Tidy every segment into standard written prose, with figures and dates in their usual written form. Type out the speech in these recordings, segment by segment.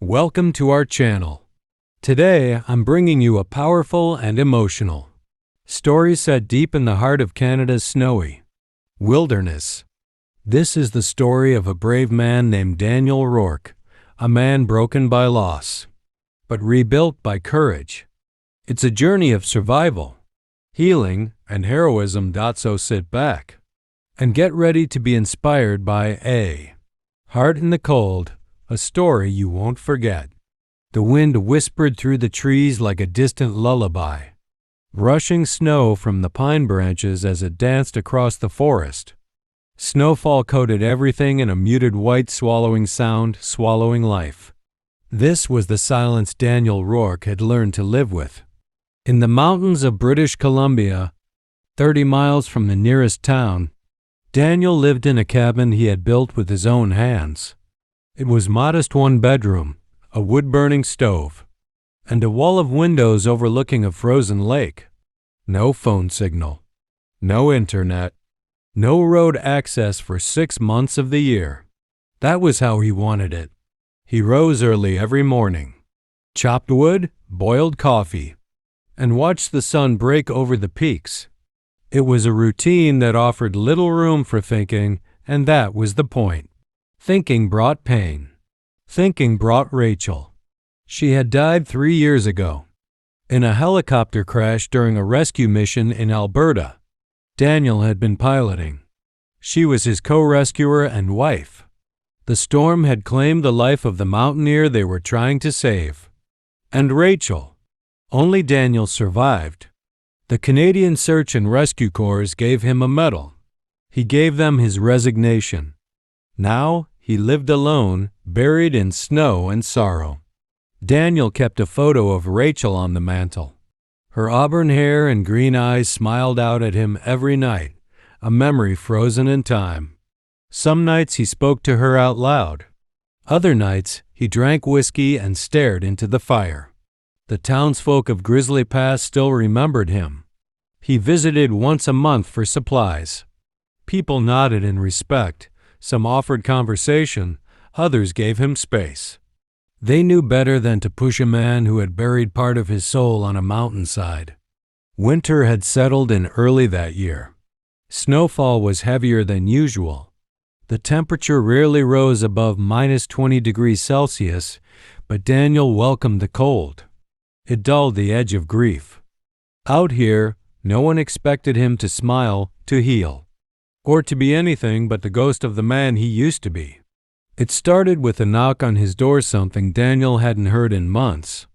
Welcome to our channel. Today, I'm bringing you a powerful and emotional story set deep in the heart of Canada's snowy wilderness. This is the story of a brave man named Daniel Rourke, a man broken by loss, but rebuilt by courage. It's a journey of survival, healing, and heroism. So sit back and get ready to be inspired by a Heart in the Cold, a story you won't forget. The wind whispered through the trees like a distant lullaby, rushing snow from the pine branches as it danced across the forest. Snowfall coated everything in a muted white swallowing sound, swallowing life. This was the silence Daniel Rourke had learned to live with. In the mountains of British Columbia, 30 miles from the nearest town, Daniel lived in a cabin he had built with his own hands. It was modest, one bedroom, a wood-burning stove, and a wall of windows overlooking a frozen lake. No phone signal, no internet, no road access for 6 months of the year. That was how he wanted it. He rose early every morning, chopped wood, boiled coffee, and watched the sun break over the peaks. It was a routine that offered little room for thinking, and that was the point. Thinking brought pain. Thinking brought Rachel. She had died 3 years ago in a helicopter crash during a rescue mission in Alberta Daniel had been piloting. She was his co-rescuer and wife. The storm had claimed the life of the mountaineer they were trying to save. And Rachel. Only Daniel survived. The Canadian Search and Rescue Corps gave him a medal. He gave them his resignation. Now he lived alone, buried in snow and sorrow. Daniel kept a photo of Rachel on the mantel. Her auburn hair and green eyes smiled out at him every night, a memory frozen in time. Some nights he spoke to her out loud. Other nights he drank whiskey and stared into the fire. The townsfolk of Grizzly Pass still remembered him. He visited once a month for supplies. People nodded in respect. Some offered conversation, others gave him space. They knew better than to push a man who had buried part of his soul on a mountainside. Winter had settled in early that year. Snowfall was heavier than usual. The temperature rarely rose above -20 degrees Celsius, but Daniel welcomed the cold. It dulled the edge of grief. Out here, no one expected him to smile, to heal, or to be anything but the ghost of the man he used to be. It started with a knock on his door, something Daniel hadn't heard in months.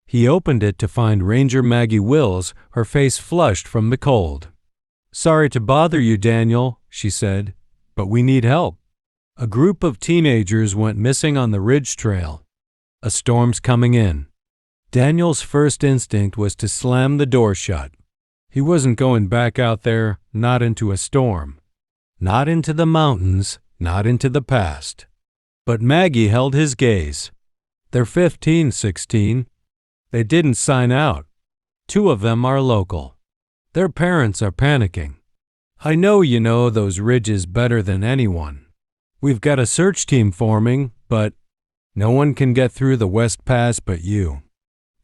He opened it to find Ranger Maggie Wills, her face flushed from the cold. "Sorry to bother you, Daniel," she said, "but we need help. A group of teenagers went missing on the ridge trail. A storm's coming in." Daniel's first instinct was to slam the door shut. He wasn't going back out there, not into a storm. Not into the mountains, not into the past. But Maggie held his gaze. "They're 15, 16. They didn't sign out. 2 of them are local. Their parents are panicking. I know you know those ridges better than anyone. We've got a search team forming, but no one can get through the West Pass but you."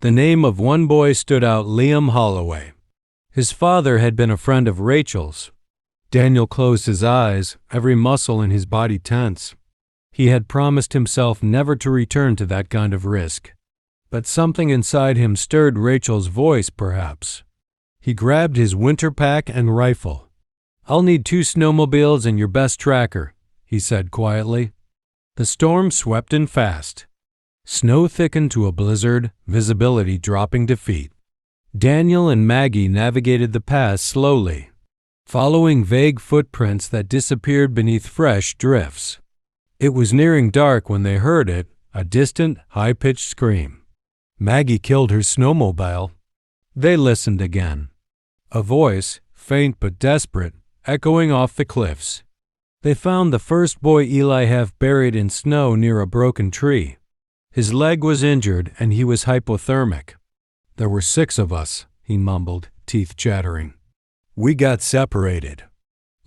The name of one boy stood out: Liam Holloway. His father had been a friend of Rachel's. Daniel closed his eyes, every muscle in his body tense. He had promised himself never to return to that kind of risk. But something inside him stirred. Rachel's voice, perhaps. He grabbed his winter pack and rifle. "I'll need 2 snowmobiles and your best tracker," he said quietly. The storm swept in fast. Snow thickened to a blizzard, visibility dropping to feet. Daniel and Maggie navigated the pass slowly, following vague footprints that disappeared beneath fresh drifts. It was nearing dark when they heard it, a distant, high-pitched scream. Maggie killed her snowmobile. They listened again. A voice, faint but desperate, echoing off the cliffs. They found the first boy, Eli, half buried in snow near a broken tree. His leg was injured and he was hypothermic. "There were 6 of us," he mumbled, teeth chattering. "We got separated."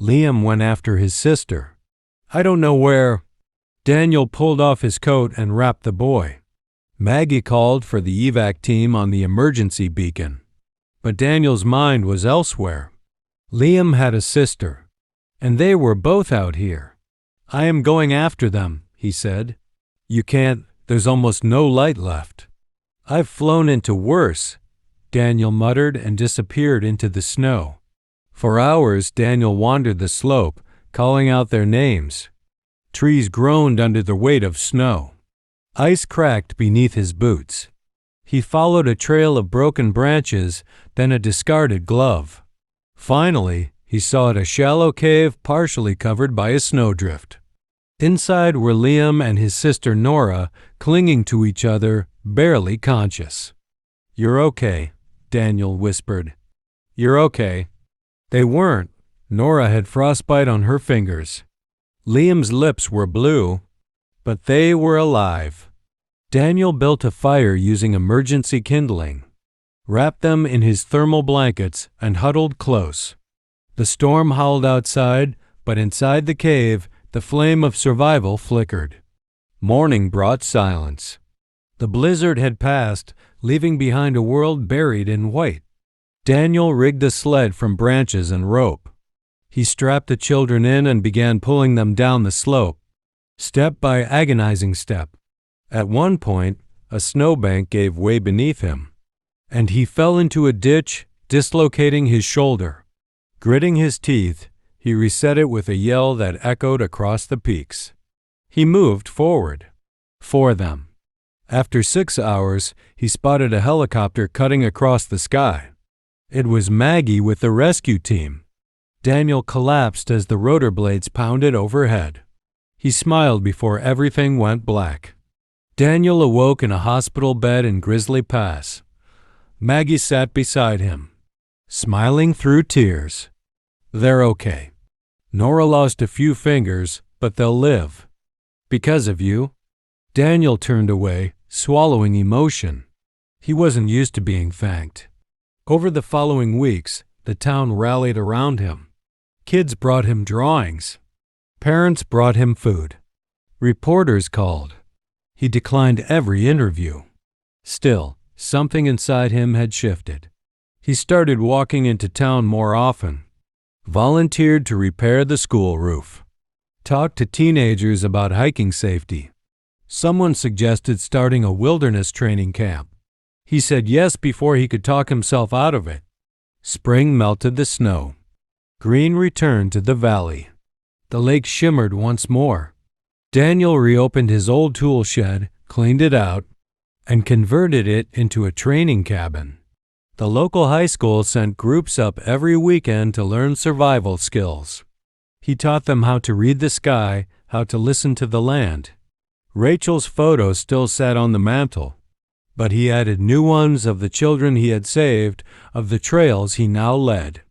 Liam went after his sister. "I don't know where." Daniel pulled off his coat and wrapped the boy. Maggie called for the evac team on the emergency beacon. But Daniel's mind was elsewhere. Liam had a sister, and they were both out here. "I am going after them," he said. "You can't, there's almost no light left." "I've flown into worse," Daniel muttered and disappeared into the snow. For hours Daniel wandered the slope, calling out their names. Trees groaned under the weight of snow. Ice cracked beneath his boots. He followed a trail of broken branches, then a discarded glove. Finally, he saw a shallow cave partially covered by a snowdrift. Inside were Liam and his sister Nora, clinging to each other, barely conscious. "You're okay," Daniel whispered. "You're okay." They weren't. Nora had frostbite on her fingers. Liam's lips were blue, but they were alive. Daniel built a fire using emergency kindling, wrapped them in his thermal blankets, and huddled close. The storm howled outside, but inside the cave, the flame of survival flickered. Morning brought silence. The blizzard had passed, leaving behind a world buried in white. Daniel rigged a sled from branches and rope. He strapped the children in and began pulling them down the slope, step by agonizing step. At one point, a snowbank gave way beneath him, and he fell into a ditch, dislocating his shoulder. Gritting his teeth, he reset it with a yell that echoed across the peaks. He moved forward. For them. After 6 hours, he spotted a helicopter cutting across the sky. It was Maggie with the rescue team. Daniel collapsed as the rotor blades pounded overhead. He smiled before everything went black. Daniel awoke in a hospital bed in Grizzly Pass. Maggie sat beside him, smiling through tears. "They're okay. Nora lost a few fingers, but they'll live. Because of you." Daniel turned away, swallowing emotion. He wasn't used to being thanked. Over the following weeks, the town rallied around him. Kids brought him drawings. Parents brought him food. Reporters called. He declined every interview. Still, something inside him had shifted. He started walking into town more often, volunteered to repair the school roof, talked to teenagers about hiking safety. Someone suggested starting a wilderness training camp. He said yes before he could talk himself out of it. Spring melted the snow. Green returned to the valley. The lake shimmered once more. Daniel reopened his old tool shed, cleaned it out, and converted it into a training cabin. The local high school sent groups up every weekend to learn survival skills. He taught them how to read the sky, how to listen to the land. Rachel's photo still sat on the mantel, but he added new ones of the children he had saved, of the trails he now led.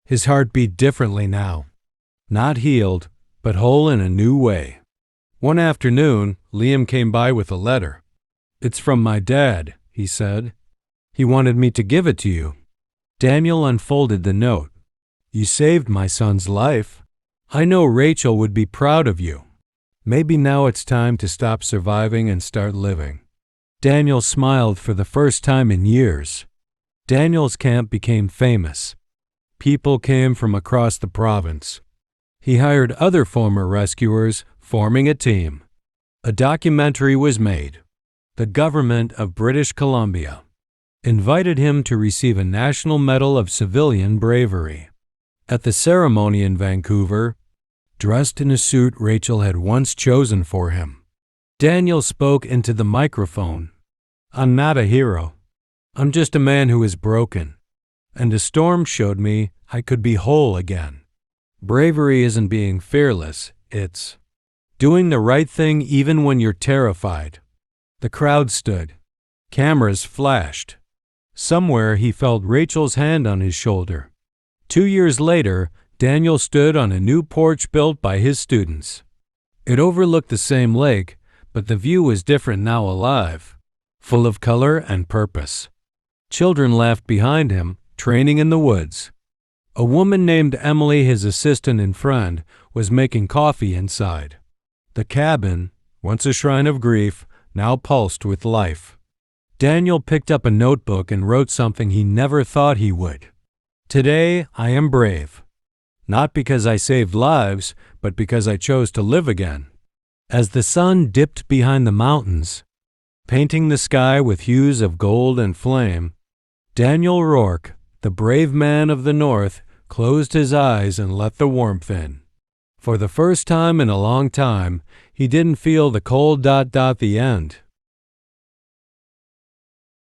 His heart beat differently now. Not healed, but whole in a new way. One afternoon, Liam came by with a letter. "It's from my dad," he said. "He wanted me to give it to you." Daniel unfolded the note. "You saved my son's life. I know Rachel would be proud of you. Maybe now it's time to stop surviving and start living." Daniel smiled for the first time in years. Daniel's camp became famous. People came from across the province. He hired other former rescuers, forming a team. A documentary was made. The government of British Columbia invited him to receive a National Medal of Civilian Bravery. At the ceremony in Vancouver, dressed in a suit Rachel had once chosen for him, Daniel spoke into the microphone. "I'm not a hero. I'm just a man who is broken. And a storm showed me I could be whole again. Bravery isn't being fearless, it's doing the right thing even when you're terrified." The crowd stood. Cameras flashed. Somewhere he felt Rachel's hand on his shoulder. 2 years later, Daniel stood on a new porch built by his students. It overlooked the same lake, but the view was different now, alive, full of color and purpose. Children laughed behind him, training in the woods. A woman named Emily, his assistant and friend, was making coffee inside. The cabin, once a shrine of grief, now pulsed with life. Daniel picked up a notebook and wrote something he never thought he would. Today, I am brave. Not because I saved lives, but because I chose to live again. As the sun dipped behind the mountains, painting the sky with hues of gold and flame, Daniel Rourke, the brave man of the North, closed his eyes and let the warmth in. For the first time in a long time, he didn't feel the cold ... the end.